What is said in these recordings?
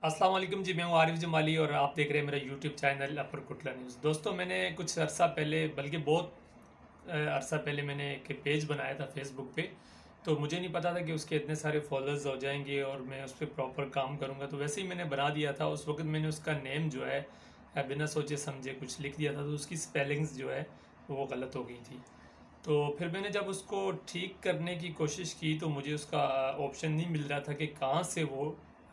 अस्सलाम वालेकुम जी, मैं हूँ आरिफ जमाली और आप देख रहे हैं मेरा यूट्यूब चैनल अपर कुटला न्यूज़। दोस्तों, मैंने कुछ अरसा पहले, बल्कि बहुत अरसा पहले मैंने एक पेज बनाया था फेसबुक पे। तो मुझे नहीं पता था कि उसके इतने सारे फॉलोअर्स हो जाएंगे और मैं उस पर प्रॉपर काम करूँगा। तो वैसे ही मैंने बना दिया था। उस वक्त मैंने उसका नेम जो है बिना सोचे समझे कुछ लिख दिया था, तो उसकी स्पेलिंग्स जो है वो गलत हो गई थी। तो फिर मैंने जब उसको ठीक करने की कोशिश की तो मुझे उसका ऑप्शन नहीं मिल रहा था कि कहाँ से वो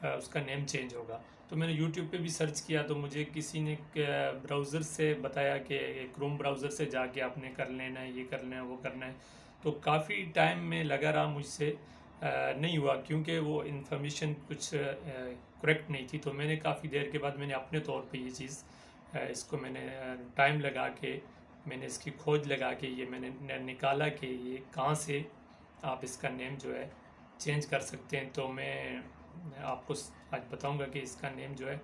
उसका नेम चेंज होगा। तो मैंने यूट्यूब पे भी सर्च किया तो मुझे किसी ने ब्राउज़र से बताया कि क्रोम ब्राउज़र से जाके आपने कर लेना है, ये करना है, वो करना है। तो काफ़ी टाइम में लगा रहा मुझसे, नहीं हुआ क्योंकि वो इन्फॉर्मेशन कुछ करेक्ट नहीं थी। तो मैंने काफ़ी देर के बाद मैंने अपने तौर पे ये चीज़ इसको मैंने टाइम लगा के मैंने इसकी खोज लगा के ये मैंने निकाला कि ये कहाँ से आप इसका नेम जो है चेंज कर सकते हैं। तो मैं आपको आज बताऊंगा कि इसका नेम जो है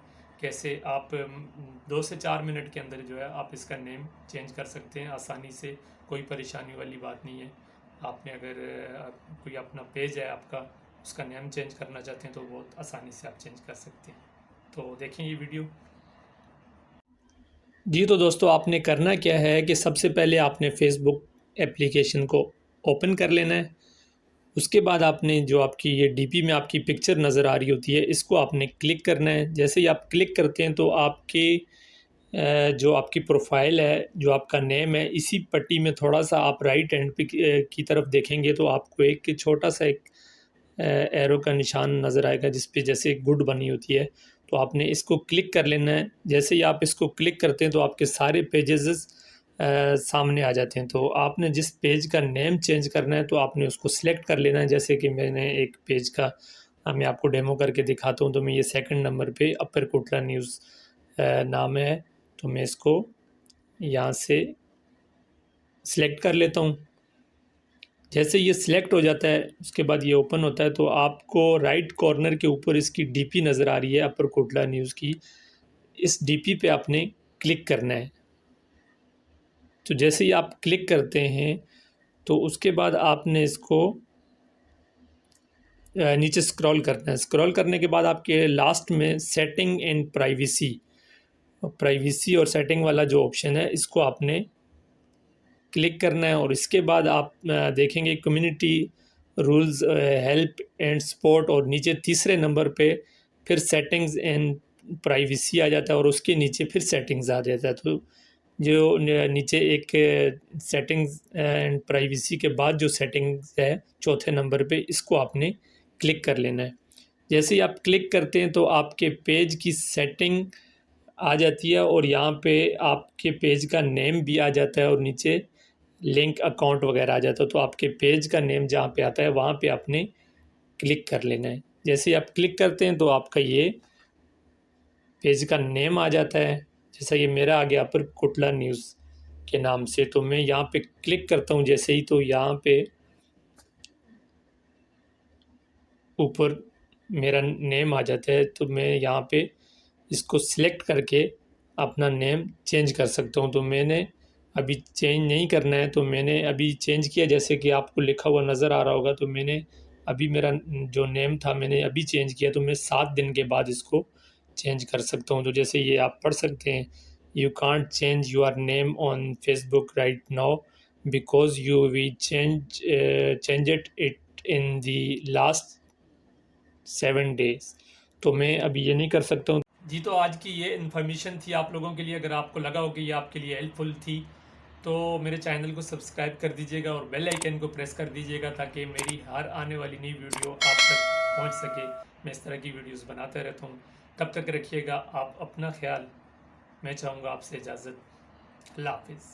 कैसे आप 2 से 4 मिनट के अंदर जो है आप इसका नेम चेंज कर सकते हैं आसानी से। कोई परेशानी वाली बात नहीं है। आपने अगर कोई अपना पेज है आपका, उसका नेम चेंज करना चाहते हैं तो बहुत आसानी से आप चेंज कर सकते हैं। तो देखें ये वीडियो। जी, तो दोस्तों, आपने करना क्या है कि सबसे पहले आपने फेसबुक एप्लीकेशन को ओपन कर लेना है। उसके बाद आपने जो आपकी ये डीपी में आपकी पिक्चर नज़र आ रही होती है, इसको आपने क्लिक करना है। जैसे ही आप क्लिक करते हैं तो आपके जो आपकी प्रोफाइल है, जो आपका नेम है, इसी पट्टी में थोड़ा-सा आप राइट हैंड पे की तरफ देखेंगे तो आपको एक छोटा-सा एक एरो का निशान नज़र आएगा जिस पे जैसे गुड बनी होती है। तो आपने इसको क्लिक कर लेना है। जैसे ही आप इसको क्लिक करते हैं तो आपके सारे पेजेस सामने आ जाते हैं। तो आपने जिस पेज का नेम चेंज करना है तो आपने उसको सिलेक्ट कर लेना है। जैसे कि मैंने एक पेज का मैं आपको डेमो करके दिखाता हूँ। तो मैं ये सेकंड नंबर पे अपर कोटला न्यूज़ नाम है, तो मैं इसको यहाँ से सिलेक्ट कर लेता हूँ। जैसे ये सिलेक्ट हो जाता है उसके बाद ये ओपन होता है तो आपको राइट कॉर्नर के ऊपर इसकी डीपी नज़र आ रही है अपर कोटला न्यूज़ की। इस डीपी पे आपने क्लिक करना है। तो जैसे ही आप क्लिक करते हैं तो उसके बाद आपने इसको नीचे स्क्रॉल करना है। स्क्रॉल करने के बाद आपके लास्ट में सेटिंग एंड प्राइवेसी और सेटिंग वाला जो ऑप्शन है इसको आपने क्लिक करना है। और इसके बाद आप देखेंगे community rules, help and support, और नीचे तीसरे नंबर पे फिर सेटिंग्स एंड प्राइवेसी आ जाता है और उसके नीचे फिर सेटिंग्स आ जाता है। तो जो नीचे एक सेटिंग्स एंड प्राइवेसी के बाद जो सेटिंग्स है चौथे नंबर पे, इसको आपने क्लिक कर लेना है। जैसे ही आप क्लिक करते हैं तो आपके पेज की सेटिंग आ जाती है और यहाँ पे आपके पेज का नेम भी आ जाता है और नीचे लिंक अकाउंट वगैरह आ जाता है। तो आपके पेज का नेम जहाँ पे आता है वहाँ पे आपने क्लिक कर लेना है। जैसे ही आप क्लिक करते हैं तो आपका ये पेज का नेम आ जाता है। जैसा ये मेरा आ गया अपर कोटला न्यूज़ के नाम से। तो मैं यहाँ पे क्लिक करता हूँ जैसे ही, तो यहाँ पे ऊपर मेरा नेम आ जाता है। तो मैं यहाँ पे इसको सिलेक्ट करके अपना नेम चेंज कर सकता हूँ। तो मैंने अभी चेंज नहीं करना है तो मैंने अभी चेंज किया, जैसे कि आपको लिखा हुआ नज़र आ रहा होगा। तो मैंने अभी मेरा जो नेम था मैंने अभी चेंज किया, तो मैं 7 दिन के बाद इसको चेंज कर सकता हूँ। तो जैसे ये आप पढ़ सकते हैं, you can't change your name on Facebook right now because you we change it in the last 7 days. तो मैं अभी ये नहीं कर सकता हूँ। जी, तो आज की ये इन्फॉर्मेशन थी आप लोगों के लिए। अगर आपको लगा हो कि ये आपके लिए हेल्पफुल थी तो मेरे चैनल को सब्सक्राइब कर दीजिएगा और बेल आइकन को प्रेस कर दीजिएगा ताकि मेरी हर आने वाली नई वीडियो आप तक पहुंच सके। मैं इस तरह की वीडियोस बनाता रहता हूं। तब तक रखिएगा आप अपना ख्याल। मैं चाहूँगा आपसे इजाज़त। अल्लाह हाफिज़।